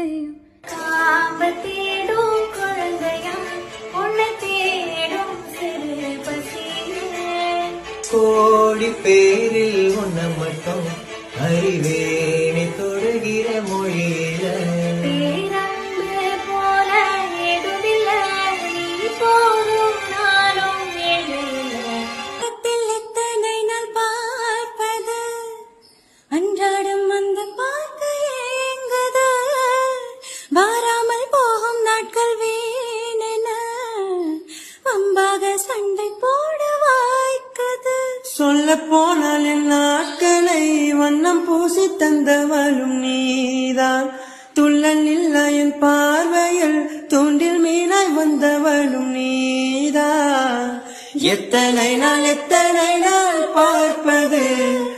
செய்யும் காம தேடும் குழந்தையம் உன்னை தேடும் சிறு பசியே கோடி பேரில் உன்ன மட்டும் அறிவேனை தொடுகிற மொழியில பேரன்பு போல எதுவில்லை நீ போதும் நானும் எதிரில்லை எத்தனை நாள் பார்ப்பது அன்றாடம் வந்து பார்க்க ஏங்குது வாராமல் போகும் நாட்கள் வீணென வம்பாக சண்டை போட வாய்க்குது சொல்ல போனால் என் நாட்களை வண்ணம் பூசி தந்தவளும் நீதான் துள்ளல் இல்ல என் பார்வையில் தூண்டில் மீனாய் வந்தவளும் நீதான் எத்தனை நாள் பார்ப்பது